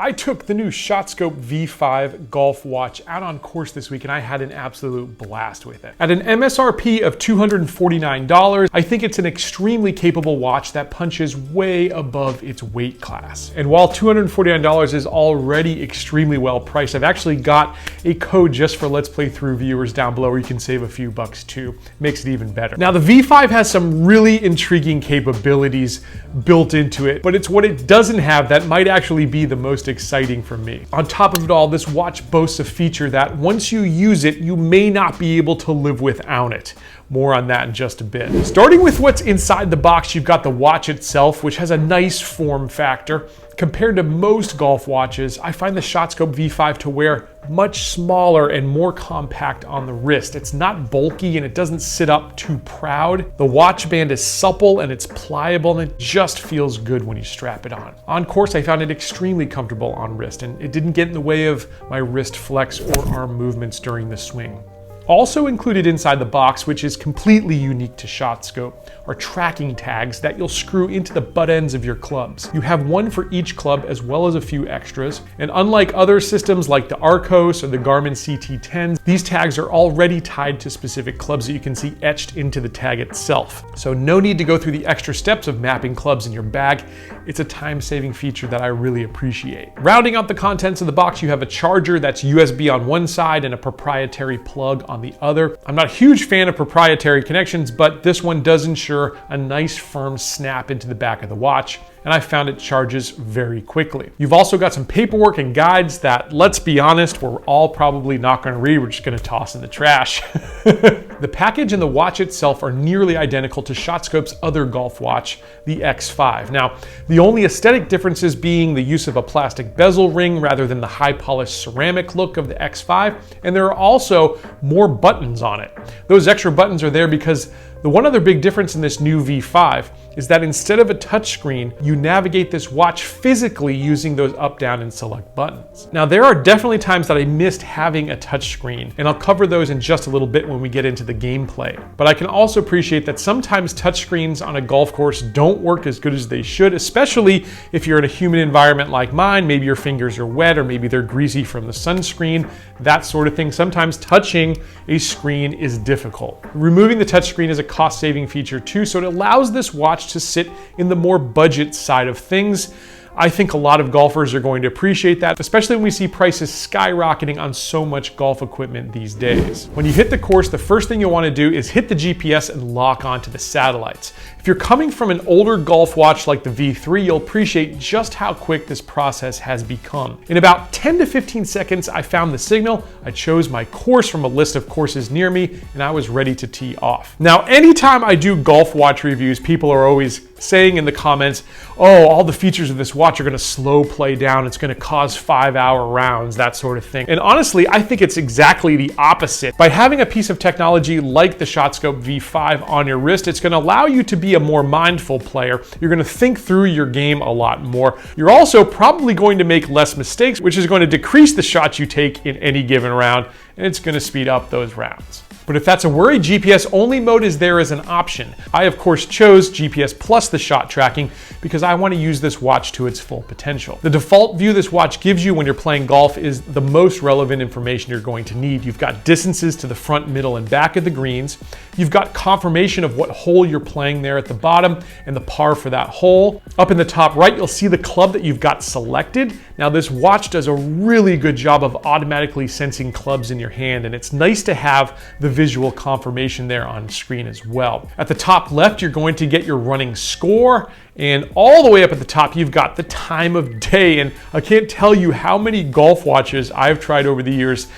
I took the new ShotScope V5 golf watch out on course this week and I had an absolute blast with it. At an MSRP of $249, I think it's an extremely capable watch that punches way above its weight class. And while $249 is already extremely well priced, I've actually got a code just for Let's Play Through viewers down below where you can save a few bucks too. Makes it even better. Now the V5 has some really intriguing capabilities built into it, but it's what it doesn't have that might actually be the most exciting for me. On top of it all, this watch boasts a feature that once you use it, you may not be able to live without it. More on that in just a bit. Starting with what's inside the box, you've got the watch itself, which has a nice form factor. Compared to most golf watches, I find the ShotScope V5 to wear much smaller and more compact on the wrist. It's not bulky and it doesn't sit up too proud. The watch band is supple and it's pliable and it just feels good when you strap it on. On course, I found it extremely comfortable on wrist and it didn't get in the way of my wrist flex or arm movements during the swing. Also included inside the box, which is completely unique to ShotScope, are tracking tags that you'll screw into the butt ends of your clubs. You have one for each club as well as a few extras, and unlike other systems like the Arcos or the Garmin CT10s, these tags are already tied to specific clubs that you can see etched into the tag itself. So no need to go through the extra steps of mapping clubs in your bag. It's a time-saving feature that I really appreciate. Rounding out the contents of the box, you have a charger that's USB on one side and a proprietary plug on the other. I'm not a huge fan of proprietary connections, but this one does ensure a nice firm snap into the back of the watch, and I found it charges very quickly. You've also got some paperwork and guides that, let's be honest, we're all probably not going to read. We're just going to toss in the trash. The package and the watch itself are nearly identical to ShotScope's other golf watch, the X5. Now, the only aesthetic differences being the use of a plastic bezel ring rather than the high polished ceramic look of the X5, and there are also more buttons on it. Those extra buttons are there because the one other big difference in this new V5 is that instead of a touchscreen, you navigate this watch physically using those up, down, and select buttons. Now, there are definitely times that I missed having a touchscreen, and I'll cover those in just a little bit when we get into the gameplay. But I can also appreciate that sometimes touchscreens on a golf course don't work as good as they should, especially if you're in a humid environment like mine. Maybe your fingers are wet, or maybe they're greasy from the sunscreen, that sort of thing. Sometimes touching a screen is difficult. Removing the touchscreen is a cost-saving feature too, so it allows this watch to sit in the more budget side of things. I think a lot of golfers are going to appreciate that, especially when we see prices skyrocketing on so much golf equipment these days. When you hit the course, the first thing you'll want to do is hit the GPS and lock onto the satellites. If you're coming from an older golf watch like the V3, you'll appreciate just how quick this process has become. In about 10 to 15 seconds, I found the signal, I chose my course from a list of courses near me, and I was ready to tee off. Now, anytime I do golf watch reviews, people are always saying in the comments, oh, all the features of this watch are going to slow play down, it's going to cause 5-hour rounds, that sort of thing. And honestly, I think it's exactly the opposite. By having a piece of technology like the ShotScope V5 on your wrist, it's going to allow you to be a more mindful player. You're going to think through your game a lot more. You're also probably going to make less mistakes, which is going to decrease the shots you take in any given round, and it's going to speed up those rounds. But if that's a worry, GPS only mode is there as an option. I of course chose GPS plus the shot tracking because I want to use this watch to its full potential. The default view this watch gives you when you're playing golf is the most relevant information you're going to need. You've got distances to the front, middle, and back of the greens. You've got confirmation of what hole you're playing there at the bottom and the par for that hole. Up in the top right, you'll see the club that you've got selected. Now this watch does a really good job of automatically sensing clubs in your hand, and it's nice to have the visual confirmation there on screen as well. At the top left, you're going to get your running score, and all the way up at the top, you've got the time of day. And I can't tell you how many golf watches I've tried over the years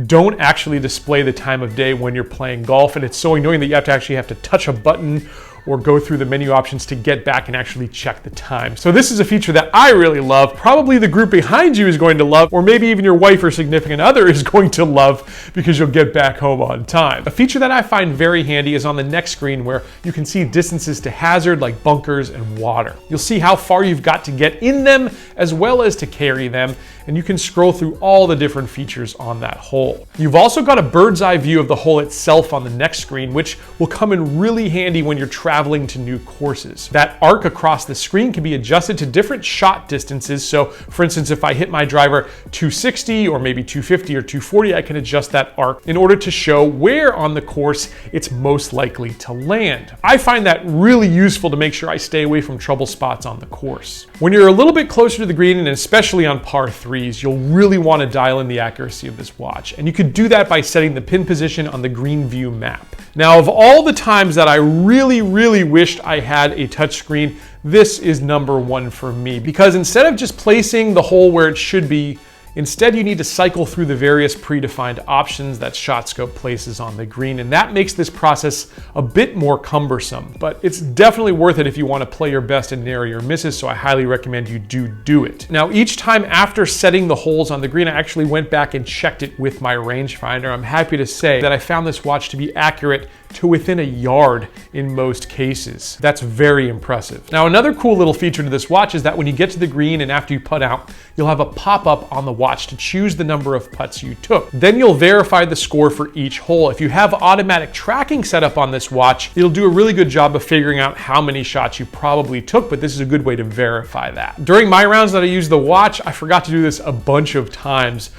don't actually display the time of day when you're playing golf, and it's so annoying that you have to touch a button or go through the menu options to get back and actually check the time. So this is a feature that I really love. Probably the group behind you is going to love, or maybe even your wife or significant other is going to love because you'll get back home on time. A feature that I find very handy is on the next screen where you can see distances to hazard like bunkers and water. You'll see how far you've got to get in them as well as to carry them. and you can scroll through all the different features on that hole. You've also got a bird's eye view of the hole itself on the next screen, which will come in really handy when you're traveling to new courses. That arc across the screen can be adjusted to different shot distances. So for instance, if I hit my driver 260 or maybe 250 or 240, I can adjust that arc in order to show where on the course it's most likely to land. I find that really useful to make sure I stay away from trouble spots on the course. When you're a little bit closer to the green, and especially on par threes, you'll really want to dial in the accuracy of this watch. And you could do that by setting the pin position on the green view map. Now, of all the times that I really wished I had a touchscreen, this is number one for me, because instead of just placing the hole where it should be, instead, you need to cycle through the various predefined options that ShotScope places on the green, and that makes this process a bit more cumbersome, but it's definitely worth it if you want to play your best and narrow your misses, so I highly recommend you do it. Now, each time after setting the holes on the green, I actually went back and checked it with my rangefinder. I'm happy to say that I found this watch to be accurate to within a yard in most cases. That's very impressive. Now, another cool little feature to this watch is that when you get to the green and after you putt out, you'll have a pop-up on the watch to choose the number of putts you took. Then you'll verify the score for each hole. If you have automatic tracking set up on this watch, it'll do a really good job of figuring out how many shots you probably took, but this is a good way to verify that. During my rounds that I use the watch, I forgot to do this a bunch of times,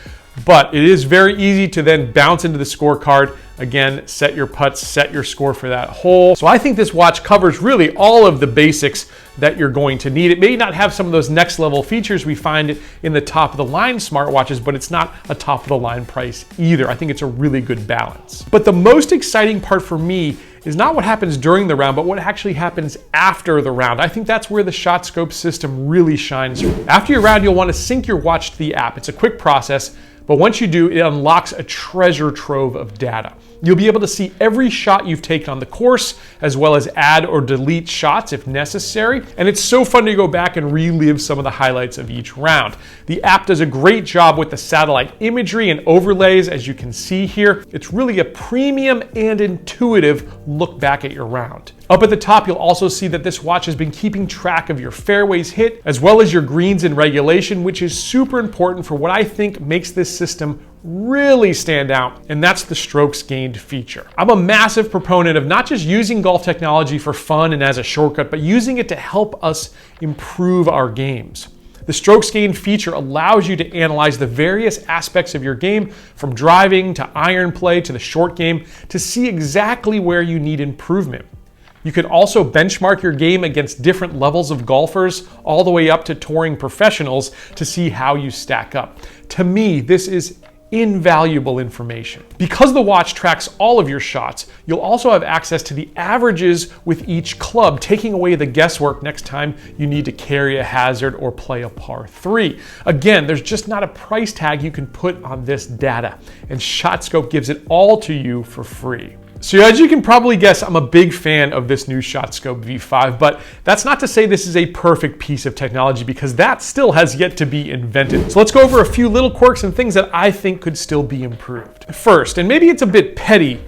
but it is very easy to then bounce into the scorecard. Again, set your putts, set your score for that hole. So I think this watch covers really all of the basics that you're going to need. It may not have some of those next level features we find in the top of the line smartwatches, but it's not a top of the line price either. I think it's a really good balance. But the most exciting part for me is not what happens during the round, but what actually happens after the round. I think that's where the ShotScope system really shines. After your round, you'll want to sync your watch to the app. It's a quick process, but once you do, it unlocks a treasure trove of data. You'll be able to see every shot you've taken on the course, as well as add or delete shots if necessary. And it's so fun to go back and relive some of the highlights of each round. The app does a great job with the satellite imagery and overlays, as you can see here. It's really a premium and intuitive look back at your round. Up at the top, you'll also see that this watch has been keeping track of your fairways hit, as well as your greens in regulation, which is super important for what I think makes this system really stand out, and that's the strokes gained feature. I'm a massive proponent of not just using golf technology for fun and as a shortcut, but using it to help us improve our games. The strokes gained feature allows you to analyze the various aspects of your game, from driving to iron play to the short game, to see exactly where you need improvement. You can also benchmark your game against different levels of golfers, all the way up to touring professionals, to see how you stack up. To me, this is invaluable information. Because the watch tracks all of your shots, you'll also have access to the averages with each club, taking away the guesswork next time you need to carry a hazard or play a par 3. Again, there's just not a price tag you can put on this data, and ShotScope gives it all to you for free. So as you can probably guess, I'm a big fan of this new ShotScope V5, but that's not to say this is a perfect piece of technology, because that still has yet to be invented. So let's go over a few little quirks and things that I think could still be improved. First, and maybe it's a bit petty,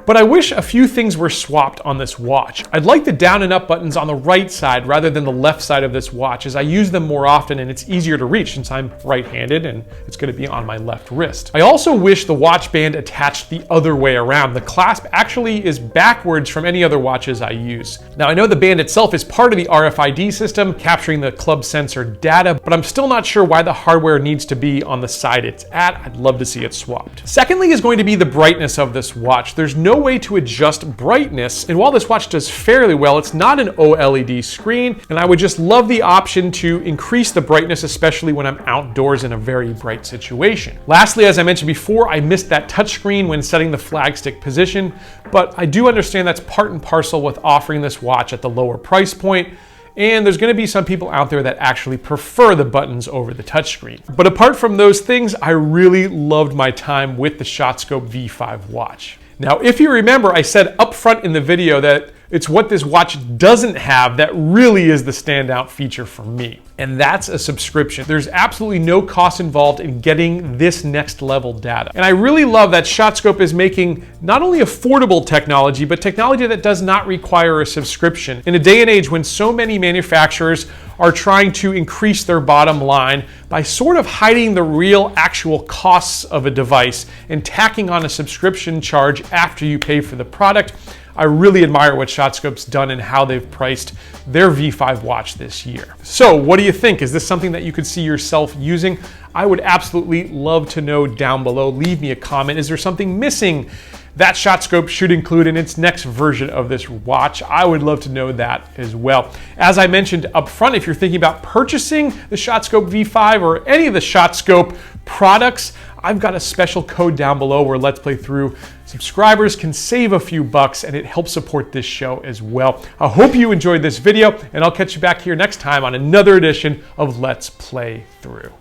but I wish a few things were swapped on this watch. I'd like the down and up buttons on the right side rather than the left side of this watch, as I use them more often and it's easier to reach since I'm right-handed and it's going to be on my left wrist. I also wish the watch band attached the other way around. The clasp actually is backwards from any other watches I use. Now, I know the band itself is part of the RFID system, capturing the club sensor data, but I'm still not sure why the hardware needs to be on the side it's at. I'd love to see it swapped. Secondly is going to be the brightness of this watch. There's no way to adjust brightness, and while this watch does fairly well, it's not an OLED screen, and I would just love the option to increase the brightness, especially when I'm outdoors in a very bright situation. Lastly, as I mentioned before, I missed that touchscreen when setting the flagstick position, but I do understand that's part and parcel with offering this watch at the lower price point. And there's going to be some people out there that actually prefer the buttons over the touchscreen. But apart from those things, I really loved my time with the ShotScope V5 watch. Now, if you remember, I said up front in the video that It's what this watch doesn't have that really is the standout feature for me. And that's a subscription. There's absolutely no cost involved in getting this next level data. And I really love that ShotScope is making not only affordable technology, but technology that does not require a subscription. In a day and age when so many manufacturers are trying to increase their bottom line by sort of hiding the real actual costs of a device and tacking on a subscription charge after you pay for the product, I really admire what ShotScope's done and how they've priced their V5 watch this year. So what do you think? Is this something that you could see yourself using? I would absolutely love to know down below. Leave me a comment. Is there something missing that ShotScope should include in its next version of this watch? I would love to know that as well. As I mentioned up front, if you're thinking about purchasing the ShotScope V5 or any of the ShotScope products, I've got a special code down below where Let's Play Through subscribers can save a few bucks, and it helps support this show as well. I hope you enjoyed this video, and I'll catch you back here next time on another edition of Let's Play Through.